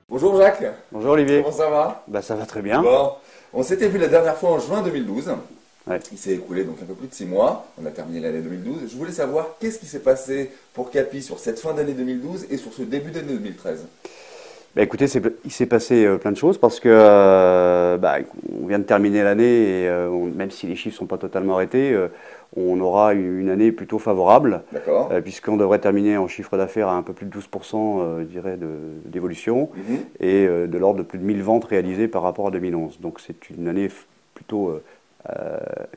Bonjour Jacques. Bonjour Olivier. Comment ça va? Bah, ça va très bien. Bon, on s'était vu la dernière fois en juin 2012. Ouais. Il s'est écoulé donc un peu plus de 6 mois. On a terminé l'année 2012. Je voulais savoir qu'est-ce qui s'est passé pour Capi sur cette fin d'année 2012 et sur ce début d'année 2013. Bah, écoutez, il s'est passé plein de choses parce que on vient de terminer l'année et même si les chiffres ne sont pas totalement arrêtés, on aura une année plutôt favorable. D'accord. Puisqu'on devrait terminer en chiffre d'affaires à un peu plus de 12% je dirais, d'évolution et de l'ordre de plus de 1000 ventes réalisées par rapport à 2011. Donc c'est une année plutôt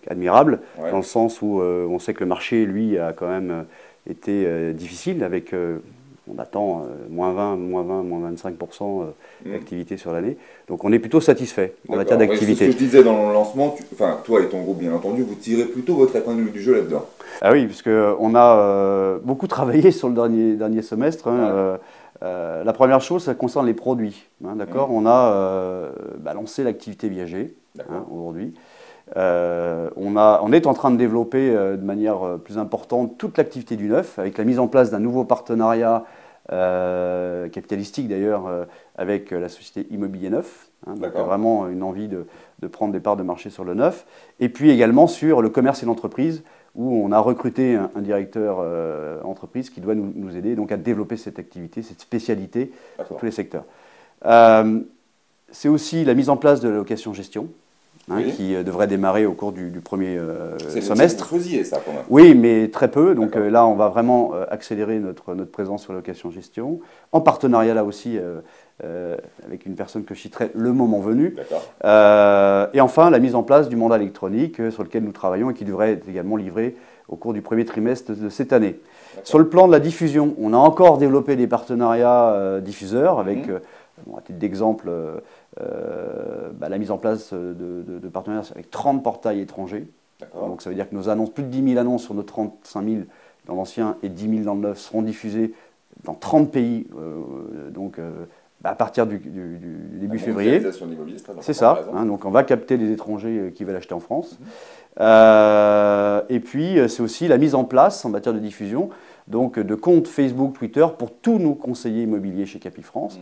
admirable, dans le sens où on sait que le marché, lui, a quand même été difficile avec... on attend moins 20, moins 25% d'activité sur l'année. Donc on est plutôt satisfait en matière d'activité. C'est ce que je disais dans le lancement, toi et ton groupe bien entendu, vous tirez plutôt votre épingle du jeu là-dedans. Ah oui, parce qu'on a beaucoup travaillé sur le dernier semestre. La première chose, ça concerne les produits. D'accord. On a lancé l'activité viager aujourd'hui. On est en train de développer de manière plus importante toute l'activité du neuf, avec la mise en place d'un nouveau partenariat capitalistique d'ailleurs avec la société Immobilier Neuf. Donc vraiment une envie de prendre des parts de marché sur le neuf. Et puis également sur le commerce et l'entreprise, où on a recruté un directeur entreprise qui doit nous aider donc à développer cette activité, cette spécialité sur tous les secteurs. C'est aussi la mise en place de la location-gestion. Qui devrait démarrer au cours du premier semestre. Vous faisiez ça quand même. Oui, mais très peu. Donc là, on va vraiment accélérer notre présence sur la location-gestion, en partenariat là aussi avec une personne que je citerai le moment venu. Et enfin, la mise en place du mandat électronique sur lequel nous travaillons et qui devrait être également livré au cours du premier trimestre de cette année. Sur le plan de la diffusion, on a encore développé des partenariats diffuseurs avec, à titre d'exemple, la mise en place de partenariats avec 30 portails étrangers. Donc ça veut dire que nos annonces, plus de 10 000 annonces sur nos 35 000 dans l'ancien et 10 000 dans le neuf seront diffusées dans 30 pays à partir du début février. C'est ça, donc on va capter les étrangers qui veulent acheter en France. Et puis c'est aussi la mise en place en matière de diffusion donc de comptes Facebook, Twitter pour tous nos conseillers immobiliers chez Capifrance,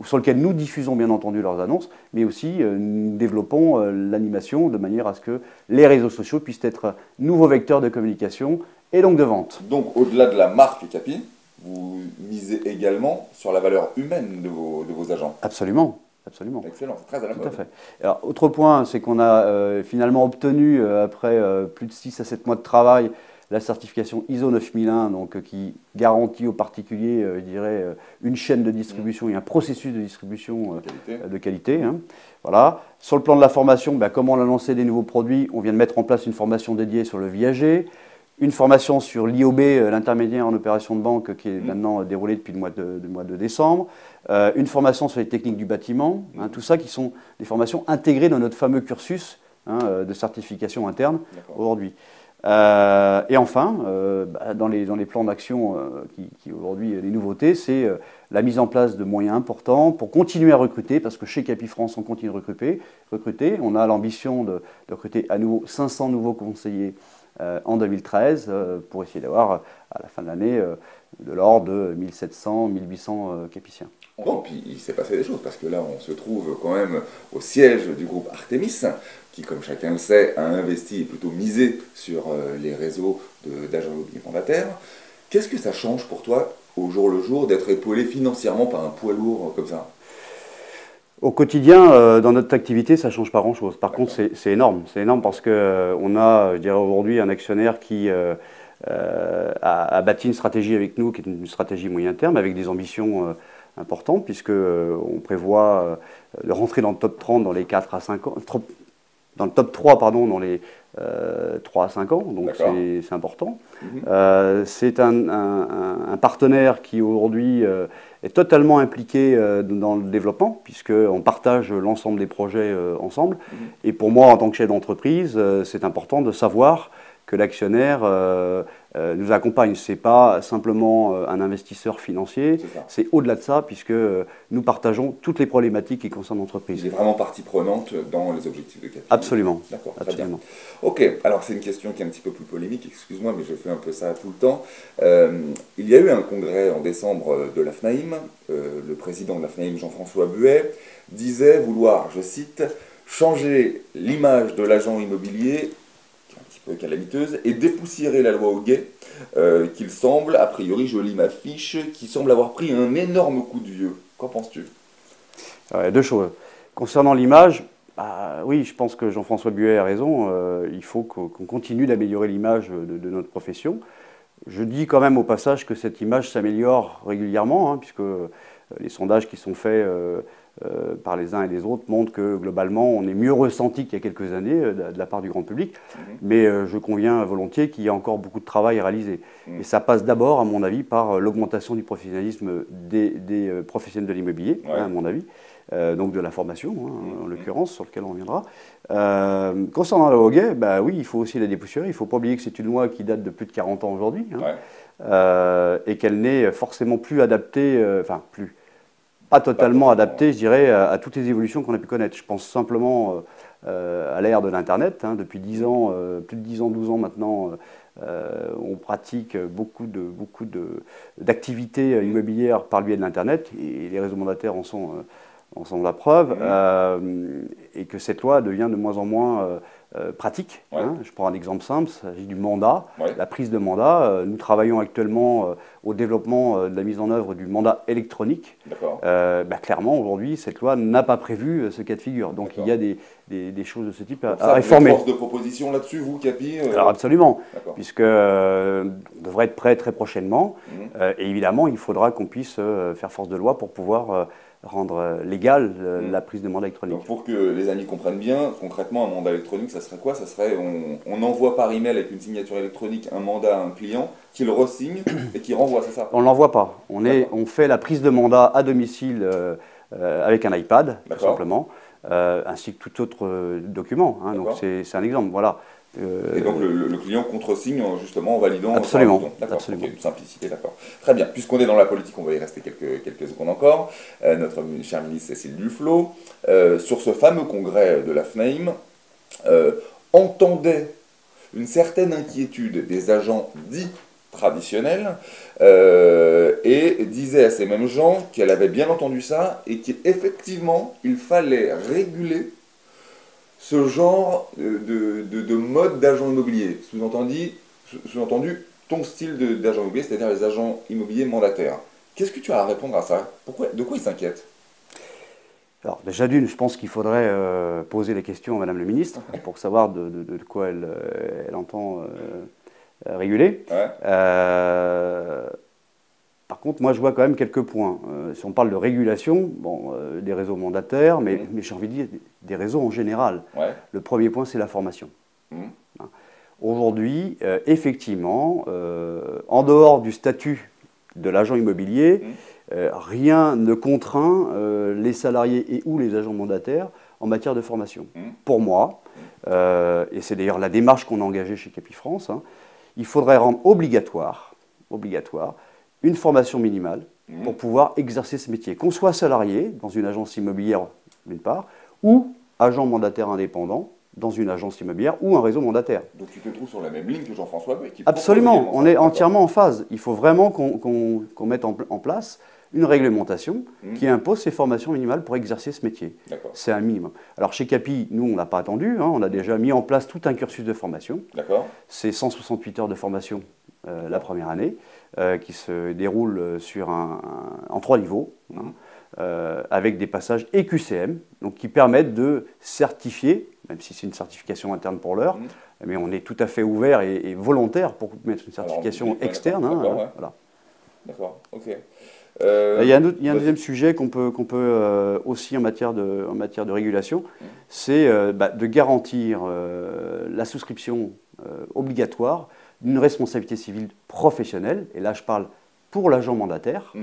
sur lesquels nous diffusons bien entendu leurs annonces, mais aussi nous développons l'animation de manière à ce que les réseaux sociaux puissent être nouveaux vecteurs de communication et donc de vente. Donc au-delà de la marque Capi, vous misez également sur la valeur humaine de vos agents. Absolument. Absolument. Excellent, c'est très à la mode. Tout à fait. Alors, autre point, c'est qu'on a finalement obtenu, après plus de 6 à 7 mois de travail, la certification ISO 9001, donc, qui garantit aux particuliers, je dirais, une chaîne de distribution et un processus de distribution de qualité. Voilà. Sur le plan de la formation, comment on a lancé des nouveaux produits, on vient de mettre en place une formation dédiée sur le viager, une formation sur l'IOB, l'intermédiaire en opération de banque, qui est maintenant déroulée depuis le mois de décembre, une formation sur les techniques du bâtiment, tout ça qui sont des formations intégrées dans notre fameux cursus de certification interne aujourd'hui. Et enfin, dans les plans d'action qui aujourd'hui, les nouveautés, c'est la mise en place de moyens importants pour continuer à recruter, parce que chez Capifrance, on continue de recruter. On a l'ambition de recruter à nouveau 500 nouveaux conseillers en 2013 pour essayer d'avoir à la fin de l'année de l'ordre de 1700, 1800 capiciens. Bon, puis il s'est passé des choses parce que là on se trouve quand même au siège du groupe Artemis qui, comme chacun le sait, a investi et plutôt misé sur les réseaux d'agents immobiliers mandataires. Qu'est-ce que ça change pour toi au jour le jour d'être épaulé financièrement par un poids lourd comme ça? Au quotidien, dans notre activité, ça ne change pas grand-chose. Par contre, c'est énorme. C'est énorme parce qu'on a, je dirais aujourd'hui, un actionnaire qui a bâti une stratégie avec nous, qui est une stratégie moyen terme, avec des ambitions importantes, puisqu'on prévoit de rentrer dans le top 30 dans les 4 à 5 ans, dans le top 3, pardon, dans les 3 à 5 ans, donc c'est important. C'est un partenaire qui aujourd'hui est totalement impliqué dans le développement, puisqu'on partage l'ensemble des projets ensemble. Et pour moi, en tant que chef d'entreprise, c'est important de savoir que l'actionnaire nous accompagne. Ce n'est pas simplement un investisseur financier, c'est au-delà de ça, puisque nous partageons toutes les problématiques qui concernent l'entreprise. Il est vraiment partie prenante dans les objectifs de Capi. Absolument. D'accord, très bien. Ok, alors c'est une question qui est un petit peu plus polémique, excuse-moi, mais je fais un peu ça tout le temps. Il y a eu un congrès en décembre de la FNAIM. Le président de la FNAIM, Jean-François Buet, disait vouloir, je cite, changer l'image de l'agent immobilier, qui est un petit peu calamiteuse, et dépoussiérer la loi Hoguet, qu'il semble, a priori, je lis ma fiche, qui semble avoir pris un énorme coup de vieux. Qu'en penses-tu? Il y a deux choses. Concernant l'image, oui, je pense que Jean-François Buet a raison. Il faut qu'on continue d'améliorer l'image de notre profession. Je dis quand même au passage que cette image s'améliore régulièrement, hein, puisque les sondages qui sont faits par les uns et les autres montrent que globalement on est mieux ressenti qu'il y a quelques années de la part du grand public. Mais je conviens volontiers qu'il y a encore beaucoup de travail à réaliser. Et ça passe d'abord, à mon avis, par l'augmentation du professionnalisme des professionnels de l'immobilier, hein, à mon avis. Donc de la formation, hein, en l'occurrence, sur lequel on reviendra. Concernant la Hoguet, oui, il faut aussi la dépoussiérer. Il ne faut pas oublier que c'est une loi qui date de plus de 40 ans aujourd'hui, hein, et qu'elle n'est forcément plus adaptée, pas totalement adaptée, je dirais, à toutes les évolutions qu'on a pu connaître. Je pense simplement à l'ère de l'Internet. Hein, depuis 10 ans, plus de 10 ans, 12 ans maintenant, on pratique beaucoup d'activités immobilières par le biais de l'Internet, et les réseaux mandataires en sont la preuve, et que cette loi devient de moins en moins pratique. Hein. Je prends un exemple simple, il s'agit du mandat, la prise de mandat. Nous travaillons actuellement au développement de la mise en œuvre du mandat électronique. Clairement, aujourd'hui, cette loi n'a pas prévu ce cas de figure. Donc il y a des choses de ce type à réformer. Force de proposition là-dessus, vous, Capy Alors absolument, puisque on devrait être prêt très prochainement. Et évidemment, il faudra qu'on puisse faire force de loi pour pouvoir rendre légale la prise de mandat électronique. Donc pour que les amis comprennent bien, concrètement, un mandat électronique, ça serait quoi? Ça serait, on envoie par email avec une signature électronique un mandat à un client, qui le re-signe et qui renvoie, c'est ça? On ne l'envoie pas. On fait la prise de mandat à domicile avec un iPad, tout simplement, ainsi que tout autre document. Hein, donc c'est un exemple, voilà. Et donc le client contresigne justement en validant. Absolument. D'accord. Okay, simplicité, d'accord. Très bien. Puisqu'on est dans la politique, on va y rester quelques secondes encore. Notre chère ministre Cécile Duflot, sur ce fameux congrès de la FNAIM, entendait une certaine inquiétude des agents dits traditionnels et disait à ces mêmes gens qu'elle avait bien entendu ça et qu'effectivement il fallait réguler ce genre de mode d'agent immobilier, sous-entendu ton style d'agent immobilier, c'est-à-dire les agents immobiliers mandataires. Qu'est-ce que tu as à répondre à ça? De quoi ils s'inquiètent? Alors déjà d'une, je pense qu'il faudrait poser les questions à Madame la Ministre pour savoir de quoi elle entend réguler. Par contre, moi, je vois quand même quelques points. Si on parle de régulation, des réseaux mandataires, mais j'ai envie de dire des réseaux en général. Le premier point, c'est la formation. Aujourd'hui, effectivement, en dehors du statut de l'agent immobilier, rien ne contraint les salariés et ou les agents mandataires en matière de formation. Pour moi, et c'est d'ailleurs la démarche qu'on a engagée chez Capifrance, il faudrait rendre obligatoire une formation minimale pour pouvoir exercer ce métier. Qu'on soit salarié dans une agence immobilière, d'une part, ou agent mandataire indépendant dans une agence immobilière ou un réseau mandataire. Donc tu te trouves sur la même ligne que Jean-François Buet? Absolument, on est entièrement en phase. Il faut vraiment qu'on mette en place une réglementation qui impose ces formations minimales pour exercer ce métier. C'est un minimum. Alors chez Capy, nous, on n'a pas attendu, on a déjà mis en place tout un cursus de formation. C'est 168 heures de formation la première année, qui se déroule en 3 niveaux, avec des passages EQCM, donc qui permettent de certifier, même si c'est une certification interne pour l'heure, mais on est tout à fait ouvert et volontaire pour mettre une certification externe. D'accord, ok. Il y a un deuxième sujet qu'on peut aussi en matière de régulation, c'est de garantir la souscription obligatoire d'une responsabilité civile professionnelle, et là je parle pour l'agent mandataire.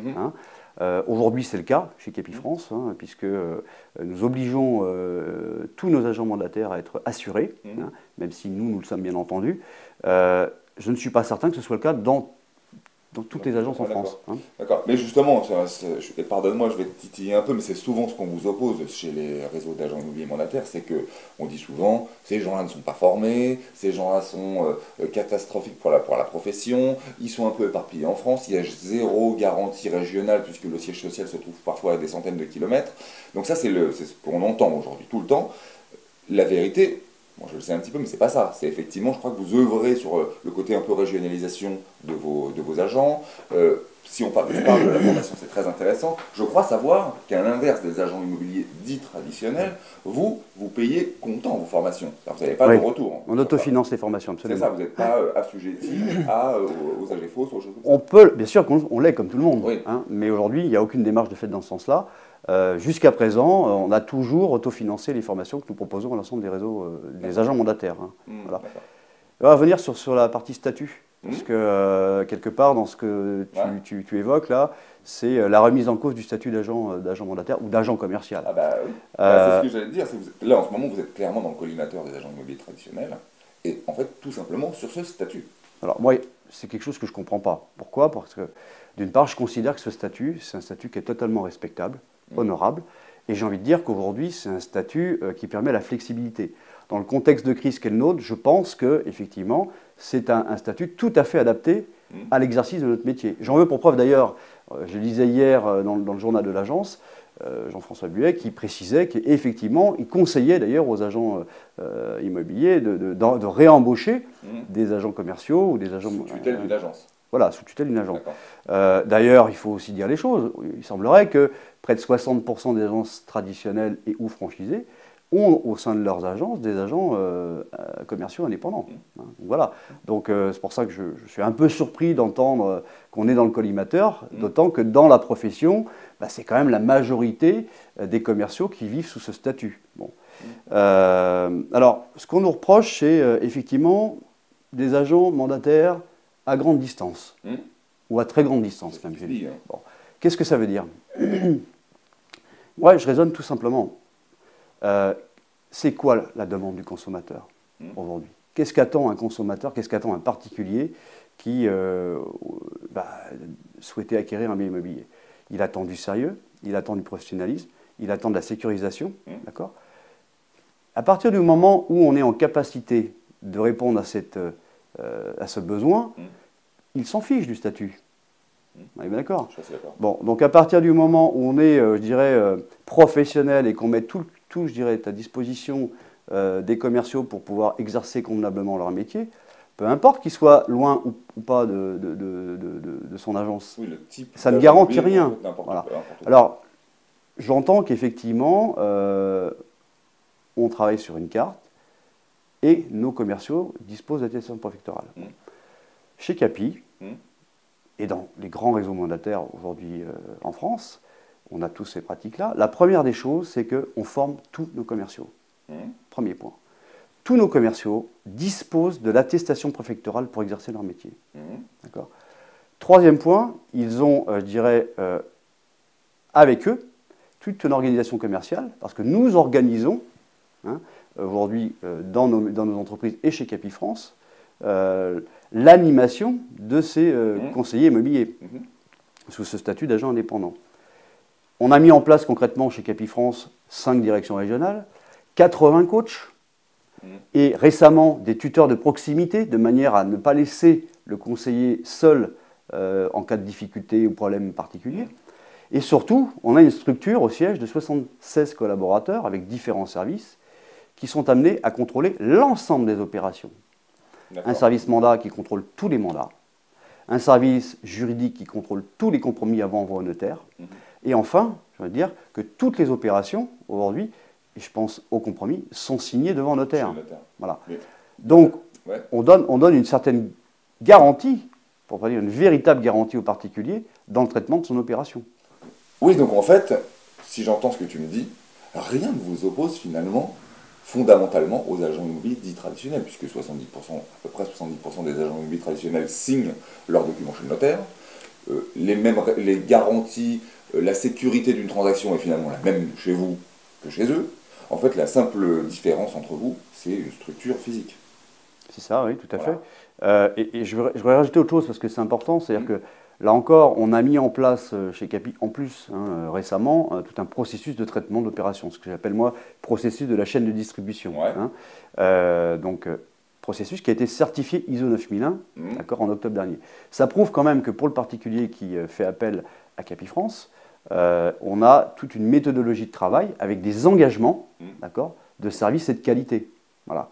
Aujourd'hui c'est le cas chez Capifrance, puisque nous obligeons tous nos agents mandataires à être assurés, hein, même si nous le sommes bien entendu. Je ne suis pas certain que ce soit le cas dans toutes les agences en France. Hein. D'accord. Mais justement, et pardonne-moi, je vais te titiller un peu, mais c'est souvent ce qu'on vous oppose chez les réseaux d'agents immobiliers mandataires, c'est qu'on dit souvent, ces gens-là ne sont pas formés, ces gens-là sont catastrophiques pour la profession, ils sont un peu éparpillés en France, il y a zéro garantie régionale, puisque le siège social se trouve parfois à des centaines de kilomètres. Donc ça, c'est ce qu'on entend aujourd'hui tout le temps. La vérité... Moi, je le sais un petit peu, mais c'est pas ça. C'est effectivement, je crois que vous œuvrez sur le côté un peu régionalisation de vos agents. Si on parle de la formation, c'est très intéressant. Je crois savoir qu'à l'inverse des agents immobiliers dits traditionnels, vous payez comptant vos formations. Vous n'avez pas de retour. On autofinance les formations, absolument. C'est ça, vous n'êtes pas assujetti aux AGFO, aux choses comme ça. On peut, bien sûr qu'on l'est comme tout le monde, oui. Hein, mais aujourd'hui, il n'y a aucune démarche de fait dans ce sens-là. Jusqu'à présent, on a toujours autofinancé les formations que nous proposons à l'ensemble des réseaux, des agents mandataires. Hein. Voilà. On va venir sur la partie statut, parce que quelque part, dans ce que tu évoques là, c'est la remise en cause du statut d'agent mandataire ou d'agent commercial. Ah bah oui, c'est ce que j'allais te dire. Là, en ce moment, vous êtes clairement dans le collimateur des agents immobiliers traditionnels, et en fait, tout simplement sur ce statut. Alors moi, c'est quelque chose que je ne comprends pas. Pourquoi? Parce que, d'une part, je considère que ce statut, c'est un statut qui est totalement respectable, honorable, et j'ai envie de dire qu'aujourd'hui, c'est un statut qui permet la flexibilité. Dans le contexte de crise qu'est le nôtre, je pense qu'effectivement, c'est un statut tout à fait adapté à l'exercice de notre métier. J'en veux pour preuve d'ailleurs, je lisais hier dans le journal de l'agence, Jean-François Buet, qui précisait qu'effectivement, il conseillait d'ailleurs aux agents immobiliers de réembaucher des agents commerciaux ou des agents... Sous tutelle d'une agence. Voilà, sous tutelle d'une agence. D'ailleurs, il faut aussi dire les choses. Il semblerait que près de 60% des agences traditionnelles et ou franchisées ont au sein de leurs agences des agents commerciaux indépendants. Donc, voilà. Donc c'est pour ça que je suis un peu surpris d'entendre qu'on est dans le collimateur, d'autant que dans la profession, c'est quand même la majorité des commerciaux qui vivent sous ce statut. Bon. Alors, ce qu'on nous reproche, c'est effectivement des agents mandataires à grande distance, ou à très grande distance, même. Bon. Qu'est-ce que ça veut dire? Moi, je raisonne tout simplement. C'est quoi la demande du consommateur aujourd'hui? Qu'est-ce qu'attend un consommateur, qu'est-ce qu'attend un particulier qui souhaitait acquérir un bien immobilier? Il attend du sérieux, il attend du professionnalisme, il attend de la sécurisation, d'accord? À partir du moment où on est en capacité de répondre à ce besoin, il s'en fiche du statut. On est bien d'accord? Bon, donc à partir du moment où on est, je dirais, professionnel et qu'on met tout, je dirais, à disposition des commerciaux pour pouvoir exercer convenablement leur métier, peu importe qu'ils soient loin ou pas de son agence, oui, le type ça ne garantit rien. Voilà. Alors, j'entends qu'effectivement, on travaille sur une carte et nos commerciaux disposent d'attestation préfectorale. Chez Capi, et dans les grands réseaux mandataires aujourd'hui en France, on a tous ces pratiques-là. La première des choses, c'est qu'on forme tous nos commerciaux. Premier point. Tous nos commerciaux disposent de l'attestation préfectorale pour exercer leur métier. D'accord. Troisième point, ils ont, je dirais, avec eux, toute une organisation commerciale, parce que nous organisons, aujourd'hui, dans nos entreprises et chez Capi France, l'animation de ces conseillers immobiliers sous ce statut d'agent indépendant. On a mis en place concrètement chez Capi France 5 directions régionales, 80 coachs et récemment des tuteurs de proximité de manière à ne pas laisser le conseiller seul en cas de difficulté ou problème particulier. Et surtout, on a une structure au siège de 76 collaborateurs avec différents services qui sont amenés à contrôler l'ensemble des opérations. Un service mandat qui contrôle tous les mandats, un service juridique qui contrôle tous les compromis avant envoi au notaire, et enfin, je veux dire que toutes les opérations, aujourd'hui, et je pense aux compromis, sont signées devant notaire. Voilà. Donc, on donne une certaine garantie, pour pas dire une véritable garantie au particulier, dans le traitement de son opération. Oui, donc en fait, si j'entends ce que tu me dis, rien ne vous oppose finalement fondamentalement aux agents immobiliers dits traditionnels, puisque 70%, à peu près 70% des agents immobiliers traditionnels signent leurs documents chez le notaire. Les garanties, la sécurité d'une transaction est finalement la même chez vous que chez eux. En fait, la simple différence entre vous, c'est une structure physique. C'est ça, oui, tout à fait. Et je voudrais rajouter autre chose parce que c'est important, c'est-à-dire que là encore, on a mis en place chez Capi, en plus, récemment, tout un processus de traitement d'opération, ce que j'appelle moi processus de la chaîne de distribution. Donc, processus qui a été certifié ISO 9001 en octobre dernier. Ça prouve quand même que pour le particulier qui fait appel à Capi France, on a toute une méthodologie de travail avec des engagements de service et de qualité. Voilà.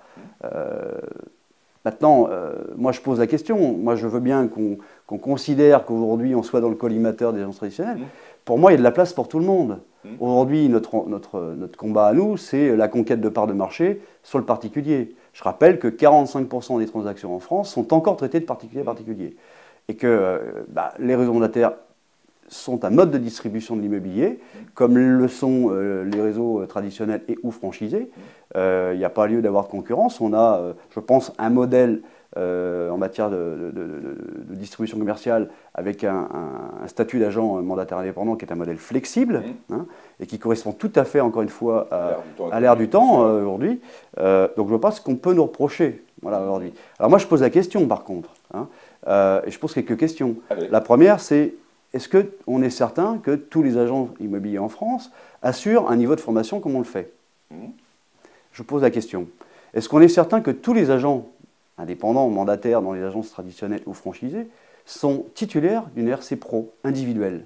Maintenant, moi je pose la question, moi je veux bien qu'on considère qu'aujourd'hui on soit dans le collimateur des agences traditionnelles. Pour moi, il y a de la place pour tout le monde. Aujourd'hui, notre combat à nous, c'est la conquête de parts de marché sur le particulier. Je rappelle que 45% des transactions en France sont encore traitées de particulier à particulier. Et que les réseaux mandataires sont un mode de distribution de l'immobilier, comme le sont les réseaux traditionnels et ou franchisés. Il n'y a pas lieu d'avoir de concurrence. On a, je pense, un modèle en matière de distribution commerciale avec un statut d'agent mandataire indépendant qui est un modèle flexible et qui correspond tout à fait, encore une fois, à l'ère du temps aujourd'hui. Donc je ne vois pas ce qu'on peut nous reprocher aujourd'hui. Alors moi, je pose la question, par contre. Et je pose quelques questions. La première, c'est est-ce qu'on est certain que tous les agents immobiliers en France assurent un niveau de formation comme on le fait? Je pose la question. Est-ce qu'on est certain que tous les agents indépendants, mandataires dans les agences traditionnelles ou franchisées sont titulaires d'une RC Pro individuelle?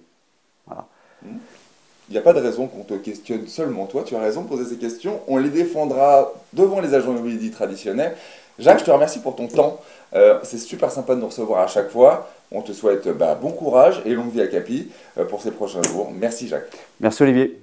Voilà. Il n'y a pas de raison qu'on te questionne seulement toi. Tu as raison de poser ces questions. On les défendra devant les agents immobiliers traditionnels. Jacques, je te remercie pour ton temps. C'est super sympa de nous recevoir à chaque fois. On te souhaite bon courage et longue vie à Capi pour ces prochains jours. Merci Jacques. Merci Olivier.